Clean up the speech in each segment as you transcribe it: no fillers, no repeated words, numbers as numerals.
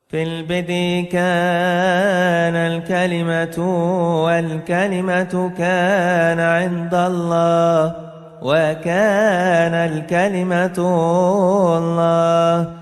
في البدء كان الكلمة والكلمة كان عند الله وكان الكلمة الله.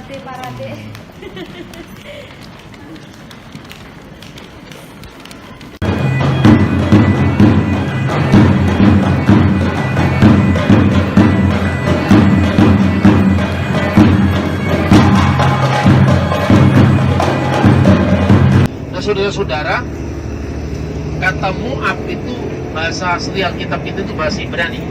Parade. Nah, saudara-saudara, kata mu'ab itu bahasa asli Alkitab itu bahasa Ibrani.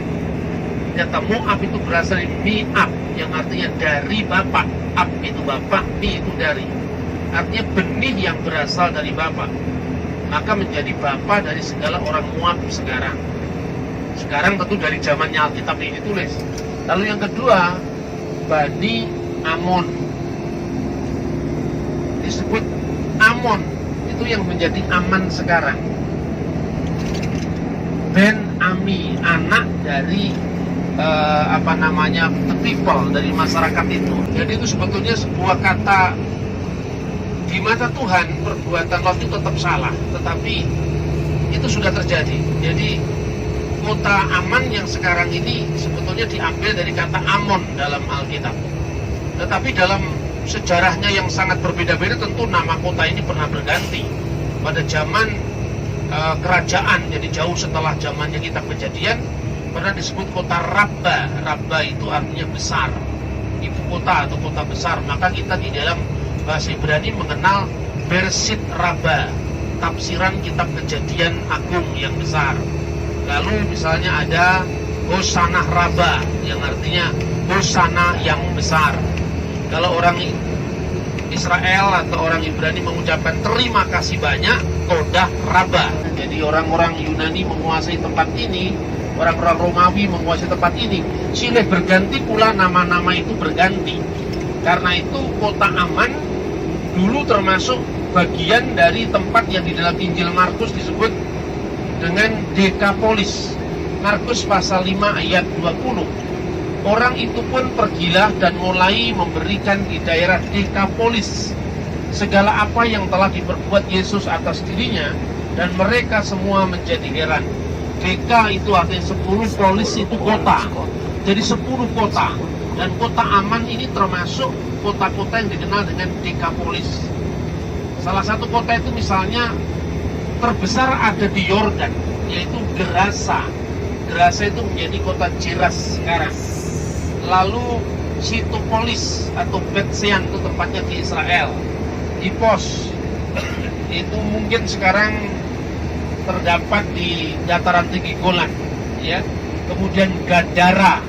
Kata mu'ab itu berasal dari mi'ab, yang artinya dari bapak. Ab itu bapak, mi itu dari. Artinya benih yang berasal dari bapak. Maka menjadi bapak dari segala orang Moab sekarang. Sekarang tentu dari zamannya Alkitab ini ditulis. Lalu yang kedua, Bani Amon. Disebut Amon, itu yang menjadi Aman sekarang. Ben Ami, anak dari the people, dari masyarakat itu. Jadi itu sebetulnya sebuah kata di mata Tuhan. Perbuatan Lot itu tetap salah, tetapi itu sudah terjadi. Jadi kota Aman yang sekarang ini sebetulnya diambil dari kata Amon dalam Alkitab. Tetapi dalam sejarahnya yang sangat berbeda-beda, tentu nama kota ini pernah berganti pada zaman kerajaan. Jadi jauh setelah zamannya kitab Kejadian pernah disebut kota Rabba. Rabba itu artinya besar, ibu kota atau kota besar. Maka kita di dalam bahasa Ibrani mengenal Bersit Rabba, tafsiran kitab Kejadian Agung yang besar. Lalu misalnya ada Hosanah Rabba, yang artinya Hosana yang besar. Kalau orang Israel atau orang Ibrani mengucapkan terima kasih banyak, Todah Rabba. Jadi orang-orang Yunani menguasai tempat ini, orang-orang Romawi menguasai tempat ini, silih berganti pula nama-nama itu berganti. Karena itu kota Aman dulu termasuk bagian dari tempat yang di dalam Injil Markus disebut dengan Dekapolis. Markus pasal 5 ayat 20. Orang itu pun pergilah dan mulai memberikan di daerah Dekapolis segala apa yang telah diperbuat Yesus atas dirinya, dan mereka semua menjadi heran. Deka itu artinya 10, polis itu kota. Jadi 10 kota. Dan kota Aman ini termasuk kota-kota yang dikenal dengan Dekapolis. Salah satu kota itu misalnya terbesar ada di Yordan, yaitu Gerasa. Gerasa itu menjadi kota Jiras sekarang. Lalu Situpolis atau Betsean itu tempatnya di Israel. Hipos itu mungkin sekarang terdapat di dataran tinggi Golan, ya. Kemudian Gadara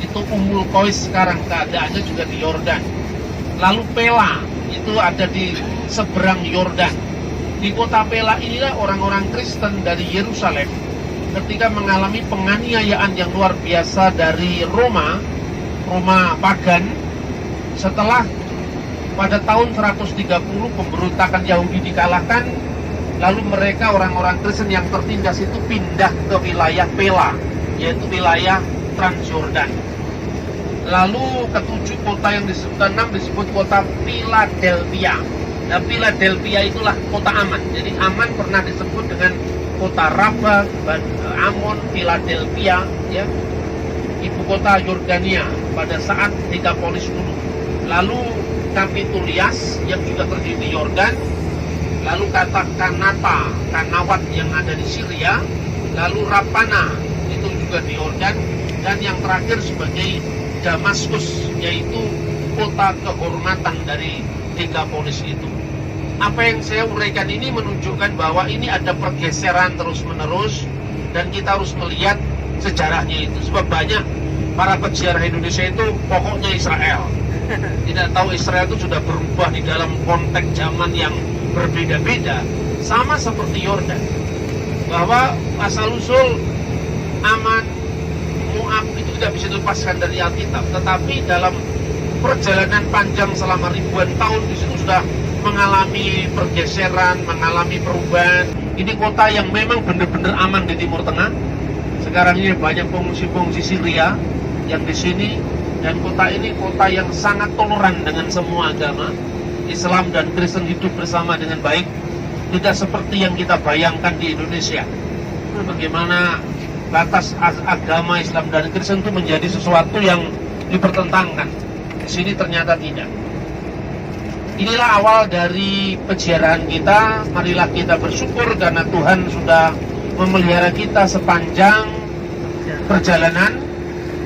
itu Umul Kois sekarang keadaannya juga di Yordan. Lalu Pela itu ada di seberang Yordan. Di kota Pela inilah orang-orang Kristen dari Yerusalem ketika mengalami penganiayaan yang luar biasa dari Roma pagan, setelah pada tahun 130 pemberontakan Yahudi dikalahkan, lalu mereka orang-orang Kristen yang tertindas itu pindah ke wilayah Pela, yaitu wilayah Transyordan. Lalu ketujuh kota yang disebutkan 6 disebut kota Philadelphia. Nah, Philadelphia itulah kota Aman. Jadi Aman pernah disebut dengan kota Rabba, Amon, Philadelphia, ya, ibu kota Yordania pada saat Dekapolis dulu. Lalu Kapitulias yang juga terdiri di Yordan. Lalu kata Kanawat yang ada di Syria. Lalu Rapana itu juga di Yordan. Dan yang terakhir sebagai Damaskus, yaitu kota kehormatan dari Dekapolis itu. Apa yang saya uraikan ini menunjukkan bahwa ini ada pergeseran terus-menerus, dan kita harus melihat sejarahnya itu. Sebab banyak para peziarah Indonesia itu pokoknya Israel. Tidak tahu Israel itu sudah berubah di dalam konteks zaman yang berbeda-beda, sama seperti Yordan, bahwa asal-usul Aman, Moab itu tidak bisa dilepaskan dari Alkitab. Tetapi dalam perjalanan panjang selama ribuan tahun di situ sudah mengalami pergeseran, mengalami perubahan. Ini kota yang memang benar-benar aman di Timur Tengah. Sekarang ini banyak pengungsi-pengungsi Syria yang di sini, dan kota ini kota yang sangat toleran dengan semua agama. Islam dan Kristen hidup bersama dengan baik, tidak seperti yang kita bayangkan di Indonesia. Bagaimana batas agama Islam dan Kristen itu menjadi sesuatu yang dipertentangkan. Di sini ternyata tidak. Inilah awal dari peziarahan kita. Marilah kita bersyukur karena Tuhan sudah memelihara kita sepanjang perjalanan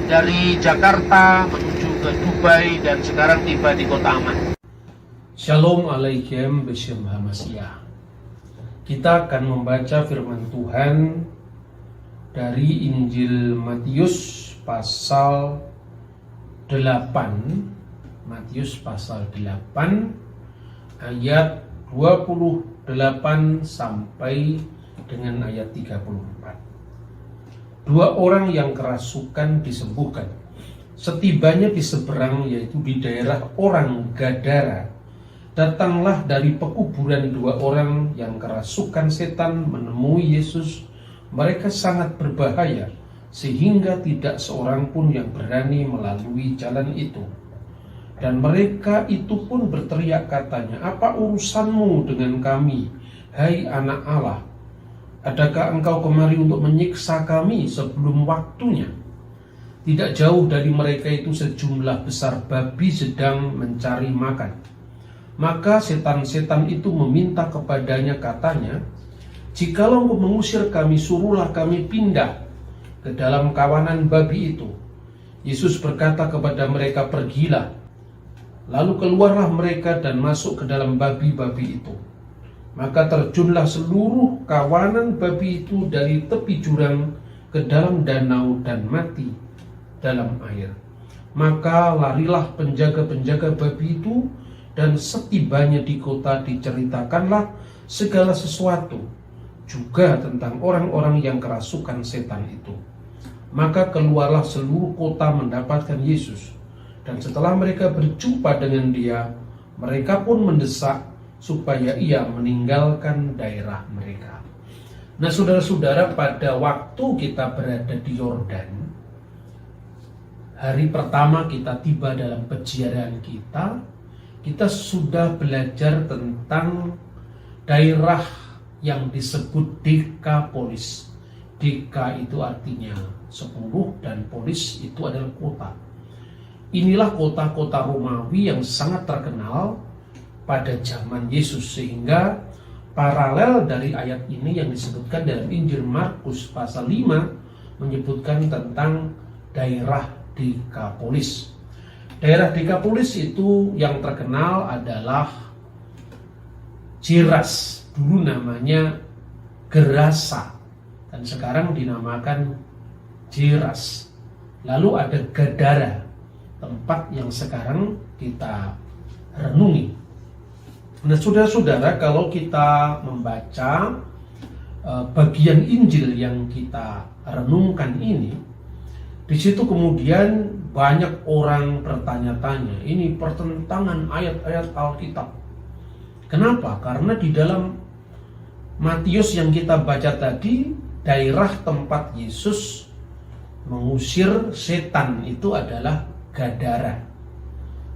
dari Jakarta menuju ke Dubai dan sekarang tiba di kota aman. Shalom alaikum Beshem Hamasyah. Kita akan membaca firman Tuhan dari Injil Matius pasal 8. Matius pasal 8 ayat 28 sampai dengan ayat 34. Dua orang yang kerasukan disembuhkan. Setibanya di seberang, yaitu di daerah orang Gadara, datanglah dari pekuburan dua orang yang kerasukan setan menemui Yesus. Mereka sangat berbahaya, sehingga tidak seorang pun yang berani melalui jalan itu. Dan mereka itu pun berteriak katanya, "Apa urusanmu dengan kami, hai anak Allah? Adakah engkau kemari untuk menyiksa kami sebelum waktunya?" Tidak jauh dari mereka itu sejumlah besar babi sedang mencari makan. Maka setan-setan itu meminta kepadanya katanya, "Jikalau engkau mengusir kami, suruhlah kami pindah ke dalam kawanan babi itu." Yesus berkata kepada mereka, "Pergilah." Lalu keluarlah mereka dan masuk ke dalam babi-babi itu. Maka terjunlah seluruh kawanan babi itu dari tepi jurang ke dalam danau dan mati dalam air. Maka larilah penjaga-penjaga babi itu, dan setibanya di kota diceritakanlah segala sesuatu juga tentang orang-orang yang kerasukan setan itu. Maka keluarlah seluruh kota mendapatkan Yesus, dan setelah mereka berjumpa dengan dia, mereka pun mendesak supaya ia meninggalkan daerah mereka. Nah, saudara-saudara, pada waktu kita berada di Yordan, hari pertama kita tiba dalam peziarahan kita sudah belajar tentang daerah yang disebut Dekapolis. Deka itu artinya 10 dan polis itu adalah kota. Inilah kota-kota Romawi yang sangat terkenal pada zaman Yesus, sehingga paralel dari ayat ini yang disebutkan dalam Injil Markus pasal 5 menyebutkan tentang daerah Dekapolis. Daerah Dekapolis itu yang terkenal adalah Jiras, dulu namanya Gerasa, dan sekarang dinamakan Jiras. Lalu ada Gadara, tempat yang sekarang kita renungi. Nah, saudara-saudara, kalau kita membaca bagian Injil yang kita renungkan ini, di situ kemudian banyak orang bertanya-tanya, ini pertentangan ayat-ayat Alkitab. Kenapa? Karena di dalam Matius yang kita baca tadi, daerah tempat Yesus mengusir setan itu adalah Gadara.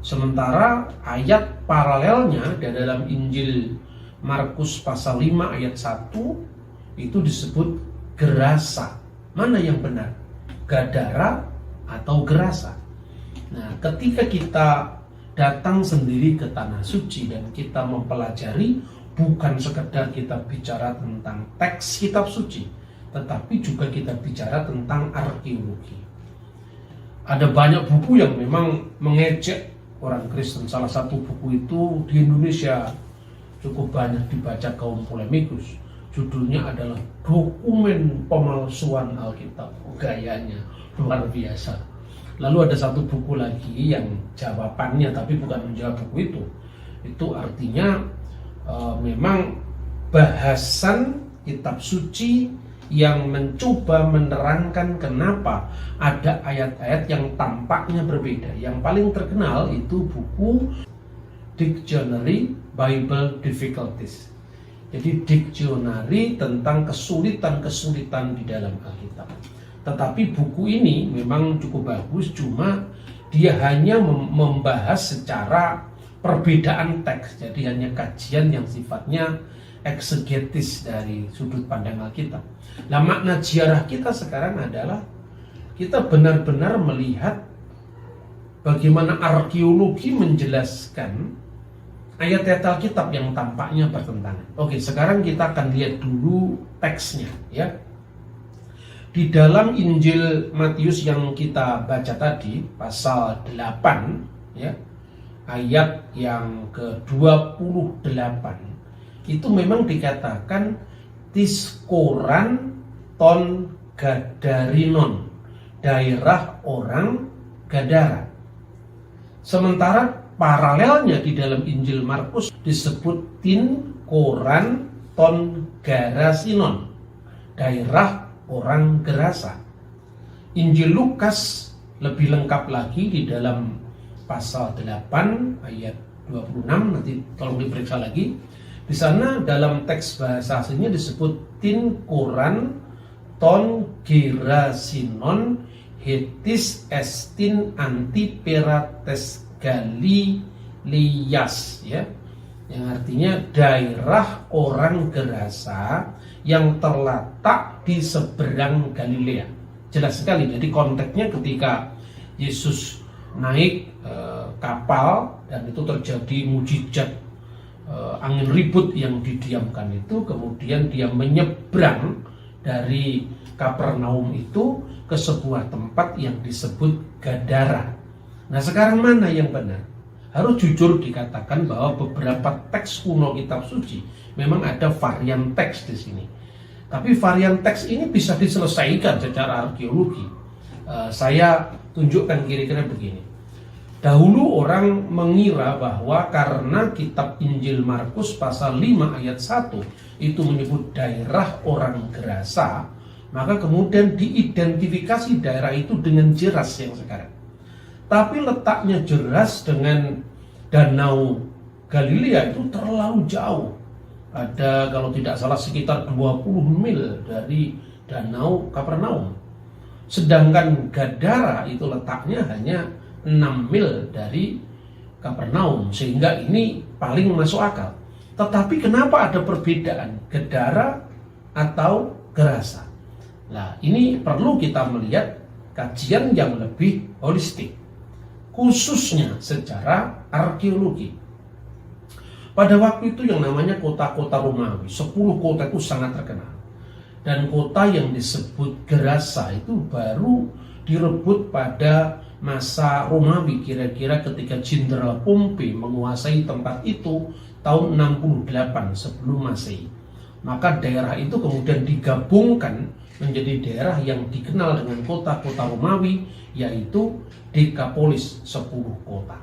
Sementara ayat paralelnya di dalam Injil Markus pasal 5 ayat 1 itu disebut Gerasa. Mana yang benar? Gadara atau Gerasa? Nah, ketika kita datang sendiri ke Tanah Suci dan kita mempelajari, bukan sekedar kita bicara tentang teks kitab suci, tetapi juga kita bicara tentang arkeologi. Ada banyak buku yang memang mengejek orang Kristen. Salah satu buku itu di Indonesia cukup banyak dibaca kaum polemikus. Judulnya adalah Dokumen Pemalsuan Alkitab. Gayanya luar biasa. Lalu ada satu buku lagi yang jawabannya tapi bukan menjawab buku itu. Itu artinya memang bahasan kitab suci yang mencoba menerangkan kenapa ada ayat-ayat yang tampaknya berbeda. Yang paling terkenal itu buku Dictionary Bible Difficulties. Jadi diksionari tentang kesulitan-kesulitan di dalam Alkitab. Tetapi buku ini memang cukup bagus, cuma dia hanya membahas secara perbedaan teks. Jadi hanya kajian yang sifatnya eksegetis dari sudut pandang Alkitab. Nah, makna ziarah kita sekarang adalah kita benar-benar melihat bagaimana arkeologi menjelaskan ayat-ayat Alkitab yang tampaknya bertentangan. Oke, sekarang kita akan lihat dulu teksnya ya. Di dalam Injil Matius yang kita baca tadi, pasal 8 ya, ayat yang ke-28, itu memang dikatakan Tiskoran ton Gadarinon, daerah orang Gadara. Sementara paralelnya di dalam Injil Markus disebut Tinkoran ton Garasinon, daerah orang Gerasa. Injil Lukas lebih lengkap lagi di dalam pasal 8 ayat 26, nanti tolong diperiksa lagi. Di sana dalam teks bahasa aslinya disebut Tinkoran ton Gerasinon hetis estin antiperates Galileas ya, yang artinya daerah orang Gerasa yang terletak di seberang Galilea. Jelas sekali. Jadi konteksnya ketika Yesus naik kapal dan itu terjadi mujizat angin ribut yang didiamkan itu, kemudian dia menyeberang dari Kapernaum itu ke sebuah tempat yang disebut Gadara. Nah, sekarang mana yang benar? Harus jujur dikatakan bahwa beberapa teks kuno kitab suci memang ada varian teks di sini. Tapi varian teks ini bisa diselesaikan secara arkeologi. Saya tunjukkan kira-kira begini. Dahulu orang mengira bahwa karena kitab Injil Markus pasal 5 ayat 1 itu menyebut daerah orang Gerasa, maka kemudian diidentifikasi daerah itu dengan jelas yang sekarang. Tapi letaknya jelas dengan Danau Galilea itu terlalu jauh. Ada kalau tidak salah sekitar 20 mil dari Danau Kapernaum. Sedangkan Gadara itu letaknya hanya 6 mil dari Kapernaum, sehingga ini paling masuk akal. Tetapi kenapa ada perbedaan Gadara atau Gerasa? Nah, ini perlu kita melihat kajian yang lebih holistik, khususnya secara arkeologi. Pada waktu itu yang namanya kota-kota Romawi, 10 kota itu sangat terkenal. Dan kota yang disebut Gerasa itu baru direbut pada masa Romawi, kira-kira ketika Jenderal Pompei menguasai tempat itu tahun 68 sebelum Masehi. Maka daerah itu kemudian digabungkan menjadi daerah yang dikenal dengan kota-kota Romawi, yaitu Dekapolis, 10 kota.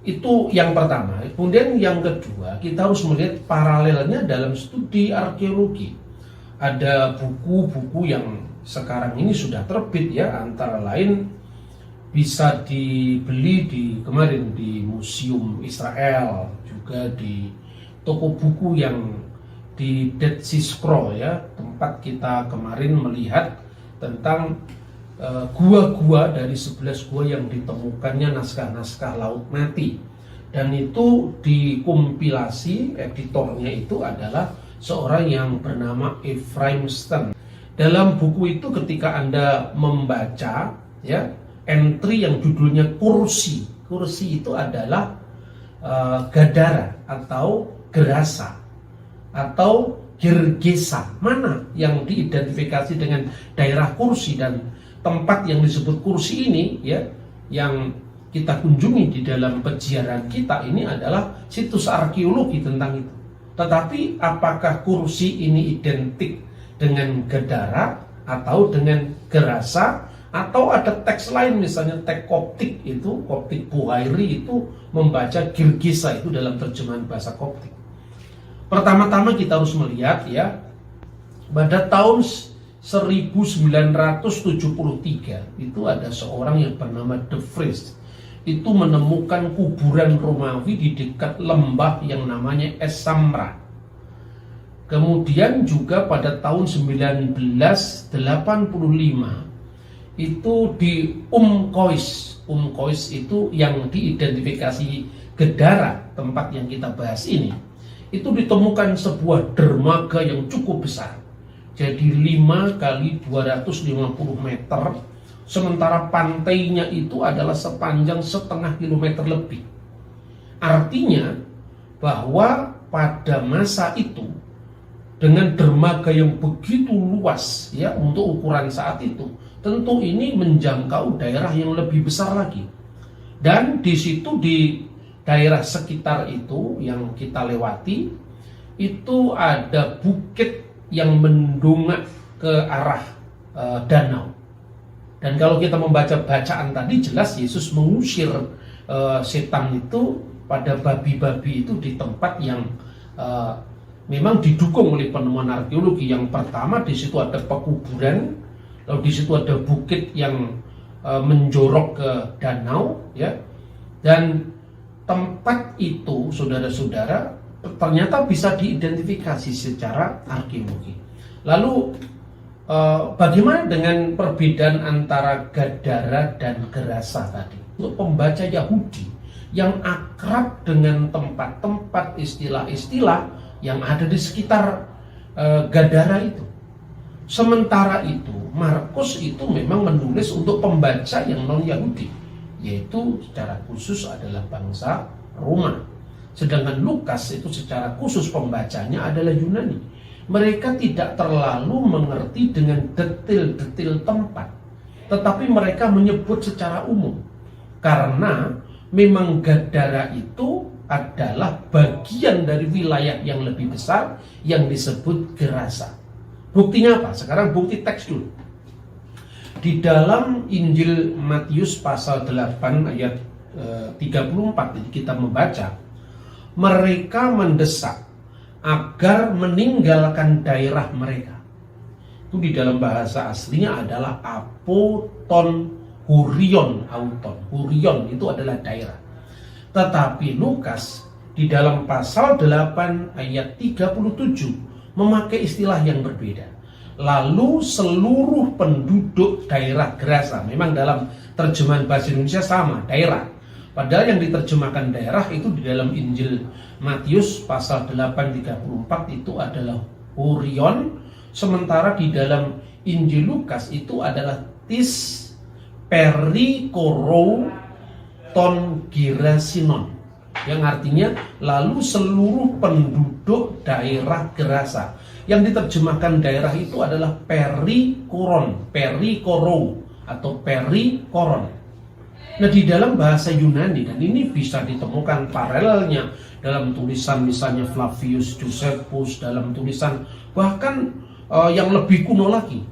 Itu yang pertama. Kemudian yang kedua, kita harus melihat paralelnya dalam studi arkeologi. Ada buku-buku yang sekarang ini sudah terbit ya, antara lain bisa dibeli kemarin di Museum Israel, juga di toko buku yang di Dead Sea Scroll ya, tempat kita kemarin melihat tentang gua-gua dari 11 gua yang ditemukannya naskah-naskah Laut Mati, dan itu dikompilasi, editornya itu adalah seorang yang bernama Ephraim Stern. Dalam buku itu ketika Anda membaca ya, entry yang judulnya kursi itu adalah Gadara atau Gerasa atau Gergesa, mana yang diidentifikasi dengan daerah kursi, dan tempat yang disebut kursi ini ya, yang kita kunjungi di dalam peziarah kita ini adalah situs arkeologi tentang itu. Tetapi apakah kursi ini identik dengan Gadara atau dengan Gerasa Atau ada teks lain, misalnya teks Koptik itu, Koptik Buhairi itu membaca Girgisa itu dalam terjemahan bahasa Koptik. Pertama-tama kita harus melihat ya, pada tahun 1973 itu ada seorang yang bernama De Vries itu menemukan kuburan Romawi di dekat lembah yang namanya Es Samra. Kemudian juga pada tahun 1985 itu di Kois itu yang diidentifikasi Gedara, tempat yang kita bahas ini, itu ditemukan sebuah dermaga yang cukup besar. Jadi 5 kali 250 meter, sementara pantainya itu adalah sepanjang setengah kilometer lebih. Artinya bahwa pada masa itu dengan dermaga yang begitu luas ya untuk ukuran saat itu, tentu ini menjangkau daerah yang lebih besar lagi. Dan di situ di daerah sekitar itu yang kita lewati itu ada bukit yang mendongak ke arah danau. Dan kalau kita membaca bacaan tadi jelas Yesus mengusir setan itu pada babi-babi itu di tempat yang memang didukung oleh penemuan arkeologi. Yang pertama di situ ada pekuburan, lalu di situ ada bukit yang menjorok ke danau ya. Dan tempat itu saudara-saudara ternyata bisa diidentifikasi secara arkeologi. Lalu bagaimana dengan perbedaan antara Gadara dan Gerasa tadi? Untuk pembaca Yahudi yang akrab dengan tempat-tempat istilah-istilah yang ada di sekitar Gadara itu. Sementara itu Markus itu memang menulis untuk pembaca yang non-Yahudi, yaitu secara khusus adalah bangsa Roma. Sedangkan Lukas itu secara khusus pembacanya adalah Yunani. Mereka tidak terlalu mengerti dengan detail-detail tempat, tetapi mereka menyebut secara umum. Karena memang Gadara itu adalah bagian dari wilayah yang lebih besar yang disebut Gerasa. Buktinya apa? Sekarang bukti teks dulu. Di dalam Injil Matius pasal 8 ayat 34 kita membaca, mereka mendesak agar meninggalkan daerah mereka. Itu di dalam bahasa aslinya adalah apoton hurion auton. Hurion itu adalah daerah. Tetapi Lukas di dalam pasal 8 ayat 37 memakai istilah yang berbeda. Lalu seluruh penduduk daerah Gerasa, memang dalam terjemahan bahasa Indonesia sama, daerah. Padahal yang diterjemahkan daerah itu di dalam Injil Matius pasal 8:34 itu adalah hurion, sementara di dalam Injil Lukas itu adalah tis perikorou ton girasinon, yang artinya lalu seluruh penduduk daerah Gerasa. Yang diterjemahkan daerah itu adalah perikoron, perikorou atau perikoron. Nah, di dalam bahasa Yunani, dan ini bisa ditemukan paralelnya dalam tulisan misalnya Flavius Josephus, dalam tulisan bahkan yang lebih kuno lagi,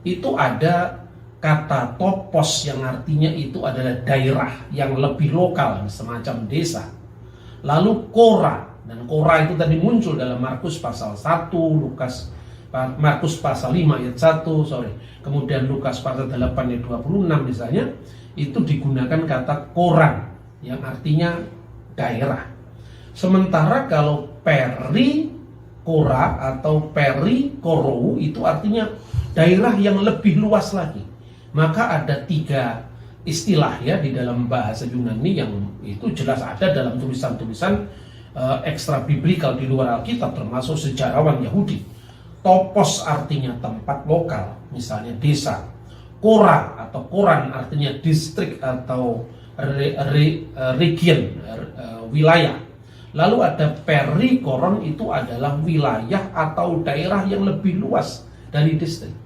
itu ada kata topos yang artinya itu adalah daerah yang lebih lokal, semacam desa. Lalu kora, dan kora itu tadi muncul dalam Markus pasal 1, Markus pasal 5 ayat 1, kemudian Lukas pasal 8 ayat 26 misalnya, itu digunakan kata koran yang artinya daerah. Sementara kalau perikora atau perikorou itu artinya daerah yang lebih luas lagi. Maka ada 3 istilah ya di dalam bahasa Yunani yang itu jelas ada dalam tulisan-tulisan ekstra biblikal di luar Alkitab, termasuk sejarawan Yahudi. Topos artinya tempat lokal, misalnya desa. Kora atau koran artinya distrik atau region, wilayah. Lalu ada perikoron, itu adalah wilayah atau daerah yang lebih luas dari distrik.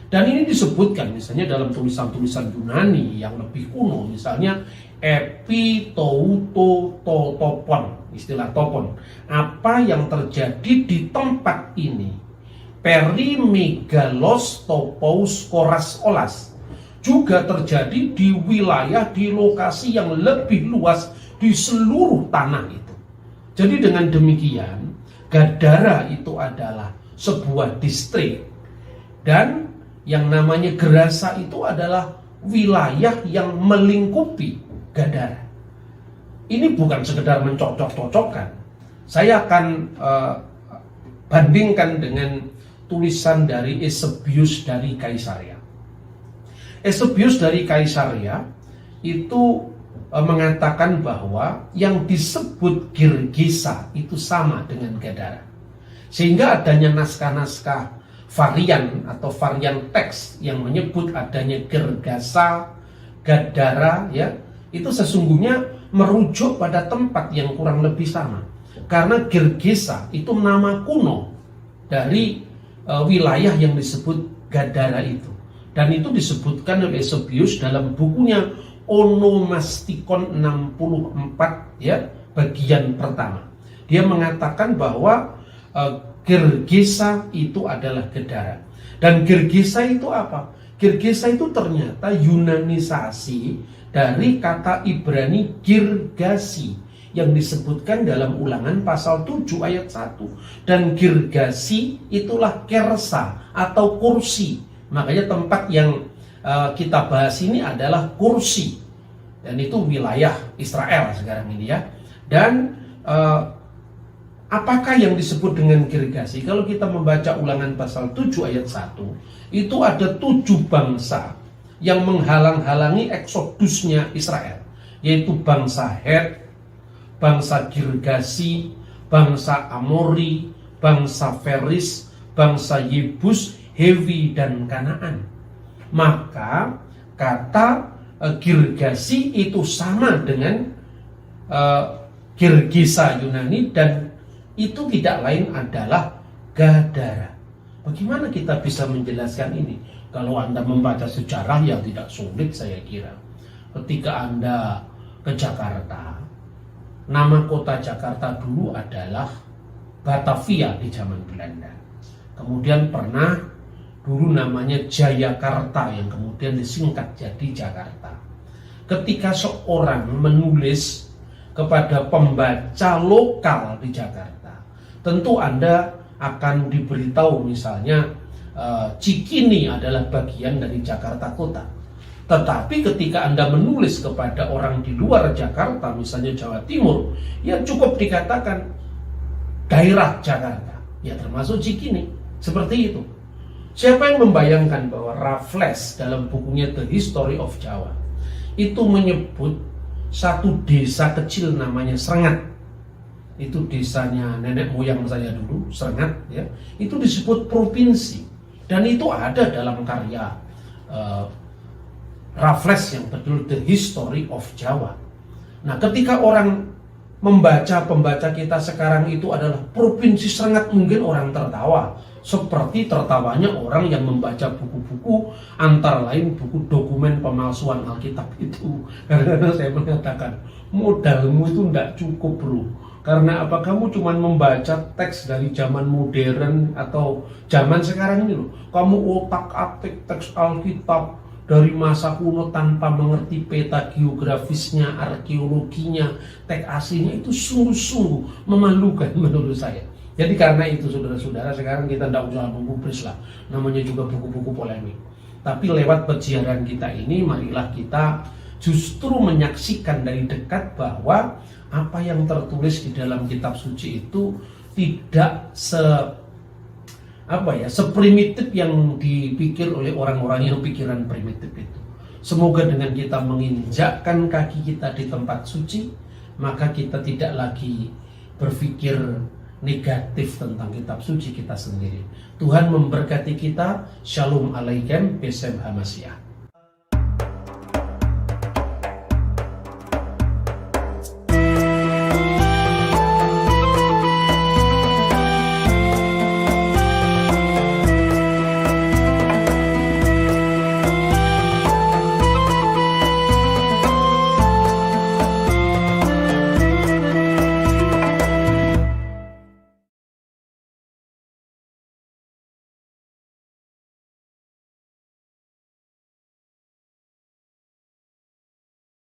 Dan ini disebutkan misalnya dalam tulisan-tulisan Yunani yang lebih kuno, misalnya epitoutotopon, istilah topon. Apa yang terjadi di tempat ini? Perimegalos topous koras olas. juga terjadi di wilayah, di lokasi yang lebih luas di seluruh tanah itu. Jadi dengan demikian, Gadara itu adalah sebuah distrik, dan yang namanya Gerasa itu adalah wilayah yang melingkupi Gadara. Ini bukan sekedar mencocok-cocokkan. Saya akan bandingkan dengan tulisan dari Eusebius dari Kaisaria. Eusebius dari Kaisaria itu mengatakan bahwa yang disebut Gergesa itu sama dengan Gadara. Sehingga adanya naskah-naskah varian atau varian teks yang menyebut adanya Gergasa, Gadara, ya, itu sesungguhnya merujuk pada tempat yang kurang lebih sama. Karena Gergesa itu nama kuno dari wilayah yang disebut Gadara itu. Dan itu disebutkan oleh Eusebius dalam bukunya Onomastikon 64, ya, bagian pertama. Dia mengatakan bahwa Gergesa itu adalah Gadara. Dan Gergesa itu apa? Gergesa itu ternyata yunanisasi dari kata Ibrani Girgasi yang disebutkan dalam Ulangan pasal 7 ayat 1. Dan Girgasi itulah Kersa atau kursi. Makanya tempat yang kita bahas ini adalah kursi, dan itu wilayah Israel sekarang ini, ya. Dan apakah yang disebut dengan Girgasi? Kalau kita membaca Ulangan pasal 7 ayat 1, itu ada 7 bangsa yang menghalang-halangi eksodusnya Israel, yaitu bangsa Het, bangsa Girgasi, bangsa Amori, bangsa Feris, bangsa Yebus, Hewi, dan Kanaan. Maka kata Girgasi itu sama dengan Gergesa Yunani, dan itu tidak lain adalah Gadara. Bagaimana kita bisa menjelaskan ini? Kalau Anda membaca sejarah yang tidak sulit, saya kira. Ketika Anda ke Jakarta, nama kota Jakarta dulu adalah Batavia di zaman Belanda. Kemudian pernah dulu namanya Jayakarta yang kemudian disingkat jadi Jakarta. Ketika seorang menulis kepada pembaca lokal di Jakarta, tentu Anda akan diberitahu misalnya Cikini adalah bagian dari Jakarta Kota. Tetapi ketika Anda menulis kepada orang di luar Jakarta, misalnya Jawa Timur, ya cukup dikatakan daerah Jakarta, ya termasuk Cikini. Seperti itu. Siapa yang membayangkan bahwa Raffles dalam bukunya The History of Java itu menyebut satu desa kecil namanya Srengat. Itu desanya nenek moyang saya dulu, Srengat, ya. Itu disebut provinsi. Dan itu ada dalam karya Raffles yang berjudul The History of Java. Nah, ketika orang pembaca kita sekarang itu adalah provinsi Srengat, mungkin orang tertawa. Seperti tertawanya orang yang membaca buku-buku, antara lain buku dokumen pemalsuan Alkitab itu. Karena saya mengatakan, modalmu itu tidak cukup, bro. Karena apa? Kamu cuma membaca teks dari zaman modern atau zaman sekarang ini loh. Kamu otak-atik teks Alkitab dari masa kuno tanpa mengerti peta geografisnya, arkeologinya, teks aslinya, itu sungguh-sungguh memalukan menurut saya. Jadi karena itu saudara-saudara, sekarang kita tidak usah menggubris lah, namanya juga buku-buku polemik. Tapi lewat peziaran kita ini, marilah kita justru menyaksikan dari dekat bahwa apa yang tertulis di dalam kitab suci itu tidak seprimitif yang dipikir oleh orang-orang yang pikiran primitif itu. Semoga dengan kita menginjakkan kaki kita di tempat suci, maka kita tidak lagi berpikir negatif tentang kitab suci kita sendiri. Tuhan memberkati kita. Shalom alaikum, Besem Hamasiah.